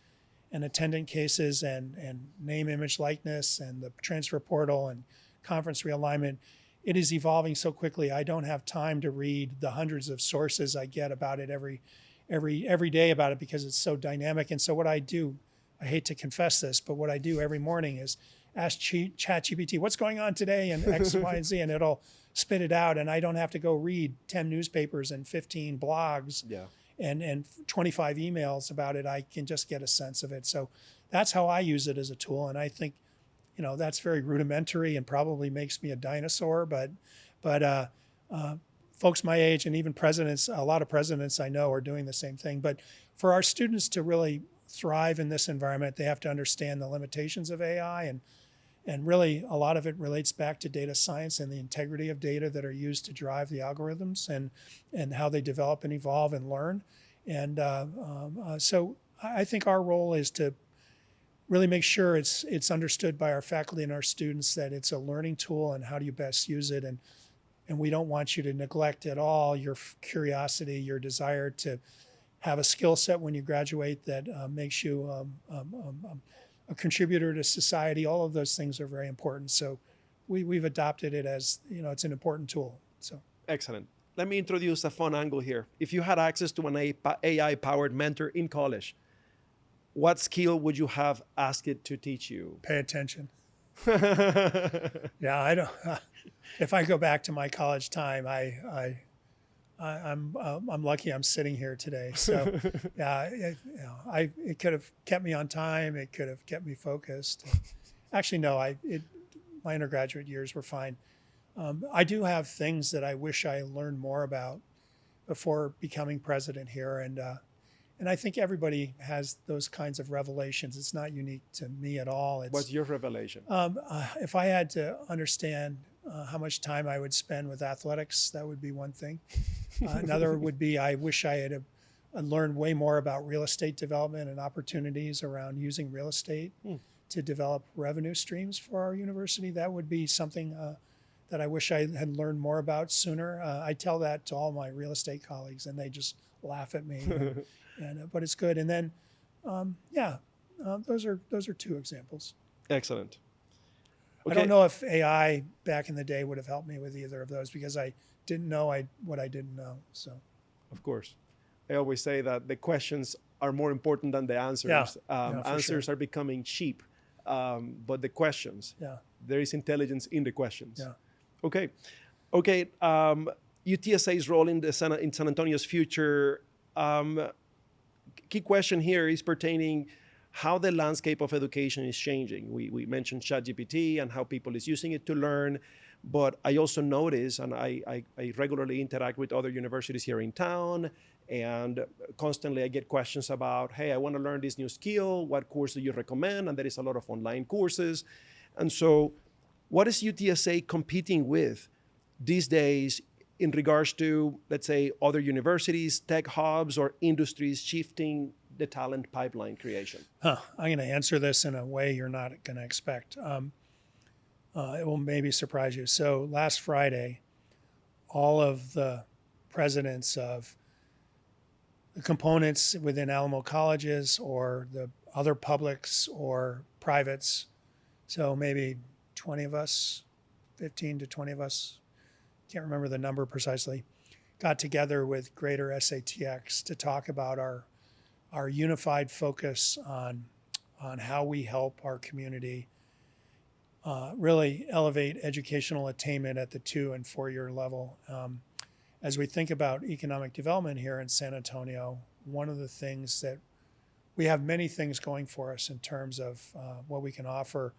and attendant cases and name, image, likeness and the transfer portal and conference realignment. It is evolving so quickly. I don't have time to read the hundreds of sources I get about it every day about it because it's so dynamic. And so what I do, I hate to confess this, but what I do every morning is ask ChatGPT, what's going on today and X, Y, and Z, and it'll spit it out. And I don't have to go read 10 newspapers and 15 blogs and 25 emails about it. I can just get a sense of it. So that's how I use it as a tool. And I think, that's very rudimentary and probably makes me a dinosaur, but folks my age and even presidents, a lot of presidents I know are doing the same thing. But for our students to really thrive in this environment, they have to understand the limitations of AI, and really a lot of it relates back to data science and the integrity of data that are used to drive the algorithms and how they develop and evolve and learn. And so I think our role is to really make sure it's understood by our faculty and our students that it's a learning tool and how do you best use it. And we don't want you to neglect at all your curiosity, your desire to have a skill set when you graduate that makes you a contributor to society. All of those things are very important. So we've adopted it as, it's an important tool. So excellent. Let me introduce a fun angle here. If you had access to an AI-powered mentor in college, what skill would you have asked it to teach you? Pay attention. Yeah, I don't. If I go back to my college time, I'm lucky I'm sitting here today. So, yeah, it could have kept me on time. It could have kept me focused. Actually, no, my undergraduate years were fine. I do have things that I wish I learned more about before becoming president here, and I think everybody has those kinds of revelations. It's not unique to me at all. What's your revelation? If I had to understand how much time I would spend with athletics, that would be one thing. Another would be I wish I had learned way more about real estate development and opportunities around using real estate to develop revenue streams for our university. That would be something that I wish I had learned more about sooner. I tell that to all my real estate colleagues, and they just laugh at me. But it's good. And then, those are two examples. Excellent. Okay. I don't know if AI back in the day would have helped me with either of those because I didn't know what I didn't know. So, of course, I always say that the questions are more important than the answers. Answers are becoming cheap, but the questions, there is intelligence in the questions. Yeah. Okay. UTSA's role in San Antonio's future. Key question here is pertaining how the landscape of education is changing. We mentioned ChatGPT and how people is using it to learn, but I also notice, and I regularly interact with other universities here in town, and constantly I get questions about, hey, I want to learn this new skill. What course do you recommend? And there is a lot of online courses. And so what is UTSA competing with these days in regards to, let's say, other universities, tech hubs, or industries shifting the talent pipeline creation? I'm going to answer this in a way you're not going to expect. It will maybe surprise you. So last Friday, all of the presidents of the components within Alamo colleges or the other publics or privates, so maybe 20 of us, 15 to 20 of us, can't remember the number precisely, got together with Greater SATX to talk about our unified focus on how we help our community really elevate educational attainment at the 2- and 4-year level. As we think about economic development here in San Antonio, one of the things that we have many things going for us in terms of what we can offer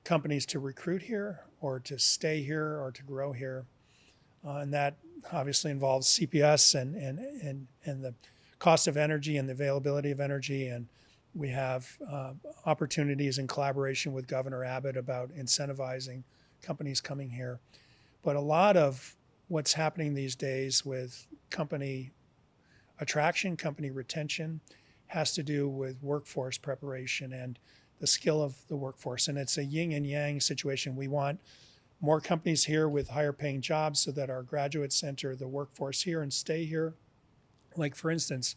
companies to recruit here or to stay here or to grow here. And that obviously involves CPS and the cost of energy and the availability of energy. And we have opportunities in collaboration with Governor Abbott about incentivizing companies coming here. But a lot of what's happening these days with company attraction, company retention, has to do with workforce preparation and the skill of the workforce. And it's a yin and yang situation. We want more companies here with higher paying jobs so that our graduates enter the workforce here and stay here. Like, for instance,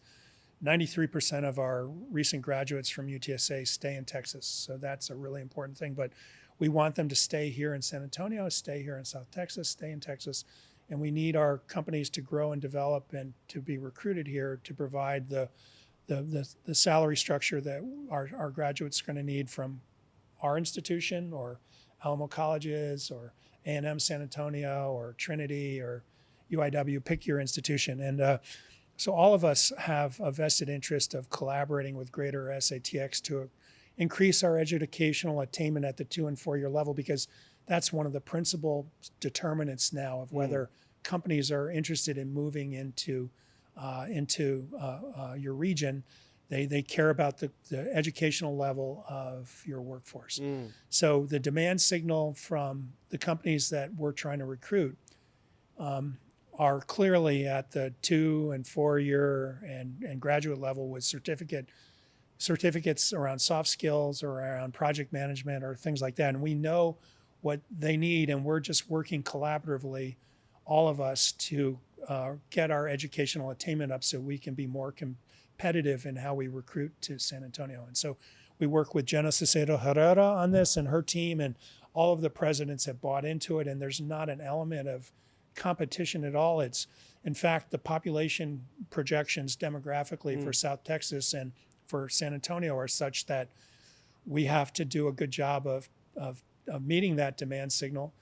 93% of our recent graduates from UTSA stay in Texas. So that's a really important thing. But we want them to stay here in San Antonio, stay here in South Texas, stay in Texas. And we need our companies to grow and develop and to be recruited here to provide the salary structure that our graduates are going to need from our institution or Alamo Colleges or A&M San Antonio or Trinity or UIW, pick your institution. And so all of us have a vested interest of collaborating with greater SATX to increase our educational attainment at the 2 and 4 year level, because that's one of the principal determinants now of whether companies are interested in moving into your region. They care about the educational level of your workforce. So the demand signal from the companies that we're trying to recruit are clearly at the 2 and 4 year and graduate level with certificates around soft skills or around project management or things like that. And we know what they need, and we're just working collaboratively, all of us, to get our educational attainment up so we can be more competitive in how we recruit to San Antonio. And so we work with Jenna Cicero Herrera on this and her team, and all of the presidents have bought into it, and there's not an element of competition at all. It's, in fact, the population projections demographically for South Texas and for San Antonio are such that we have to do a good job of meeting that demand signal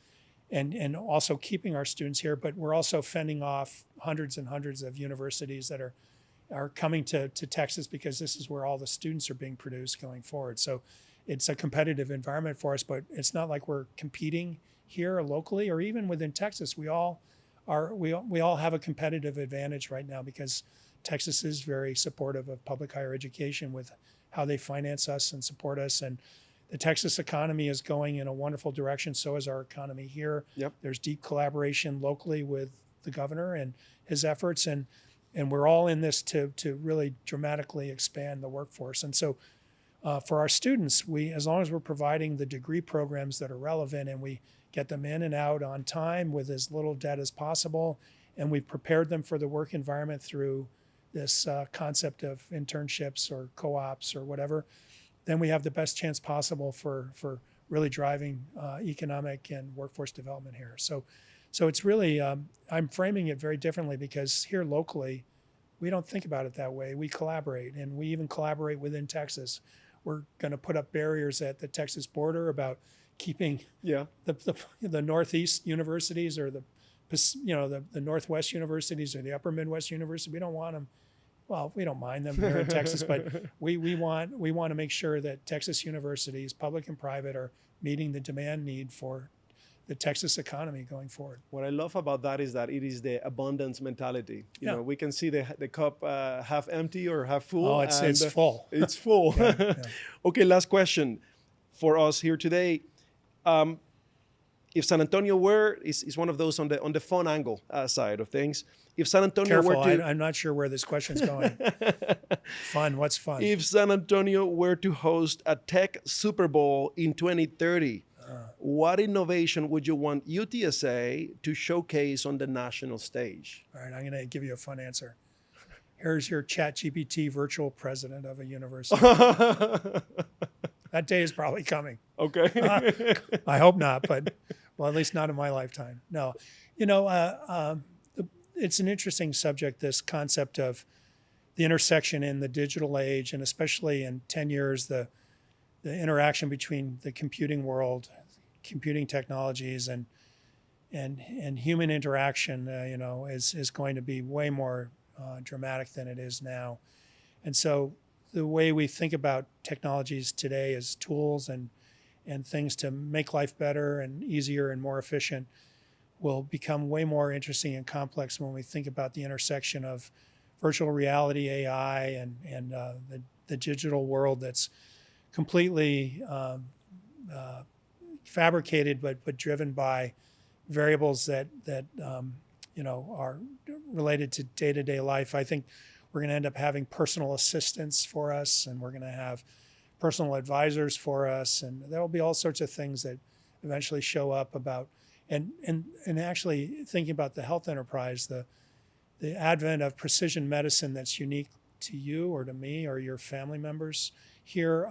and also keeping our students here. But we're also fending off hundreds and hundreds of universities that are coming to Texas, because this is where all the students are being produced going forward. So it's a competitive environment for us, but it's not like we're competing here locally or even within Texas. We all have a competitive advantage right now because Texas is very supportive of public higher education with how they finance us and support us. And the Texas economy is going in a wonderful direction. So is our economy here. Yep. There's deep collaboration locally with the governor and his efforts. And we're all in this to really dramatically expand the workforce. And so for our students, as long as we're providing the degree programs that are relevant and we get them in and out on time with as little debt as possible, and we've prepared them for the work environment through this concept of internships or co-ops or whatever, then we have the best chance possible for really driving economic and workforce development here. So it's really, I'm framing it very differently, because here locally, we don't think about it that way. We collaborate, and we even collaborate within Texas. We're going to put up barriers at the Texas border about keeping the Northeast universities or the Northwest universities or the Upper Midwest university. We don't want them. Well, we don't mind them here in Texas, but we want to make sure that Texas universities, public and private, are meeting the demand need for the Texas economy going forward. What I love about that is that it is the abundance mentality. You know, we can see the cup half empty or half full. Oh, it's full. It's full. Okay, last question for us here today. If San Antonio is one of those on the fun angle side of things. If San Antonio Careful, were to, I'm not sure where this question's going. Fun, what's fun? If San Antonio were to host a tech Super Bowl in 2030, what innovation would you want UTSA to showcase on the national stage? All right, I'm going to give you a fun answer. Here's your ChatGPT virtual president of a university. That day is probably coming. Okay. I hope not, but well, at least not in my lifetime. No, it's an interesting subject, this concept of the intersection in the digital age, and especially in 10 years, the interaction between the computing world, computing technologies, and human interaction, is going to be way more dramatic than it is now. And so the way we think about technologies today as tools and things to make life better and easier and more efficient will become way more interesting and complex when we think about the intersection of virtual reality, AI, and the digital world that's completely fabricated but driven by variables that are related to day-to-day life. I think We're going to end up having personal assistants for us, and we're going to have personal advisors for us, and there will be all sorts of things that eventually show up about, and actually thinking about the health enterprise, the advent of precision medicine that's unique to you or to me or your family members here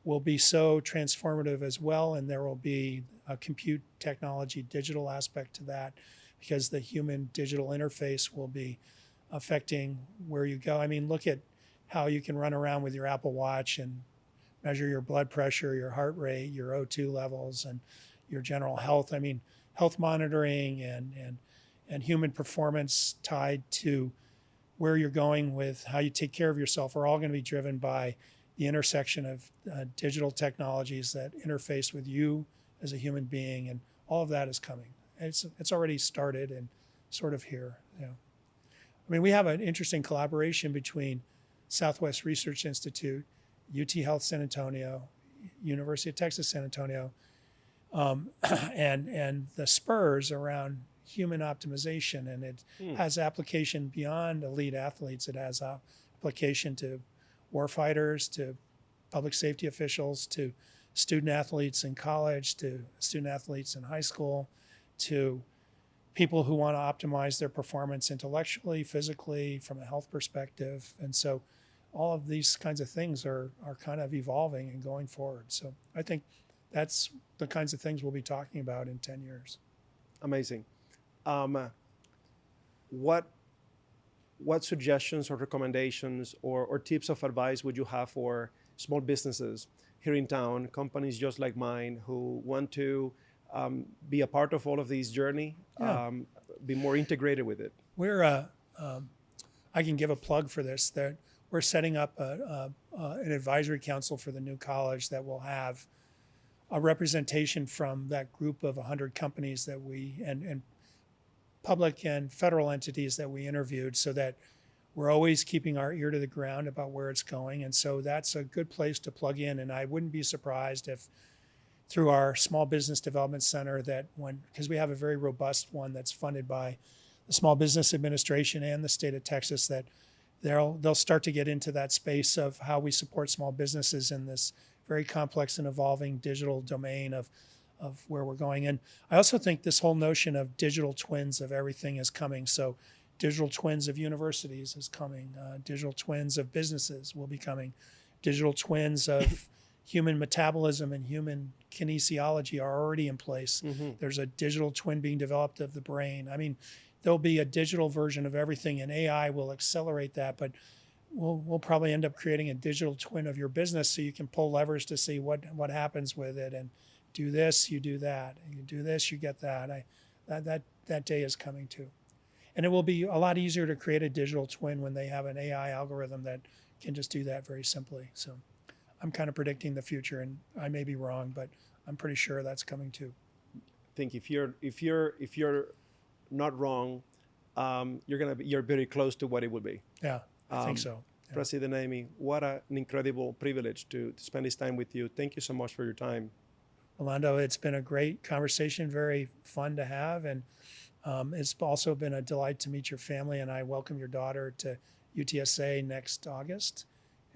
will be so transformative as well, and there will be a compute technology digital aspect to that, because the human digital interface will be affecting where you go. I mean, look at how you can run around with your Apple Watch and measure your blood pressure, your heart rate, your O2 levels, and your general health. I mean, health monitoring and human performance tied to where you're going with how you take care of yourself are all going to be driven by the intersection of digital technologies that interface with you as a human being, and all of that is coming. It's already started and sort of here. You know. I mean, we have an interesting collaboration between Southwest Research Institute, UT Health San Antonio, University of Texas San Antonio, and the Spurs around human optimization, and it has application beyond elite athletes. It has application to warfighters, to public safety officials, to student athletes in college, to student athletes in high school, to people who want to optimize their performance intellectually, physically, from a health perspective. And so all of these kinds of things are kind of evolving and going forward. So I think that's the kinds of things we'll be talking about in 10 years. Amazing. What suggestions or recommendations or tips of advice would you have for small businesses here in town, companies just like mine who want to be a part of all of this journey, be more integrated with it? I can give a plug for this. That we're setting up an advisory council for the new college that will have a representation from that group of 100 companies that and public and federal entities that we interviewed, so that we're always keeping our ear to the ground about where it's going. And so that's a good place to plug in. And I wouldn't be surprised if through our Small Business Development Center, because we have a very robust one that's funded by the Small Business Administration and the state of Texas, that they'll start to get into that space of how we support small businesses in this very complex and evolving digital domain of where we're going. And I also think this whole notion of digital twins of everything is coming. So digital twins of universities is coming. Digital twins of businesses will be coming. Digital twins of human metabolism and human kinesiology are already in place. Mm-hmm. There's a digital twin being developed of the brain. I mean, there'll be a digital version of everything, and AI will accelerate that, but we'll probably end up creating a digital twin of your business so you can pull levers to see what happens with it, and do this, you do that, and you do this, you get that. That day is coming too. And it will be a lot easier to create a digital twin when they have an AI algorithm that can just do that very simply. So I'm kind of predicting the future, and I may be wrong, but I'm pretty sure that's coming too. I think if you're not wrong, you're very close to what it would be. Yeah, I think so. Yeah. President Eimy, what an incredible privilege to spend this time with you. Thank you so much for your time. Orlando, it's been a great conversation, very fun to have, and it's also been a delight to meet your family, and I welcome your daughter to UTSA next August,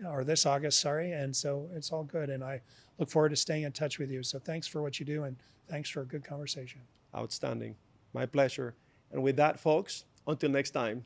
or this August, sorry, and so it's all good, and I look forward to staying in touch with you. So thanks for what you do, and thanks for a good conversation. Outstanding. My pleasure. And with that, folks, until next time.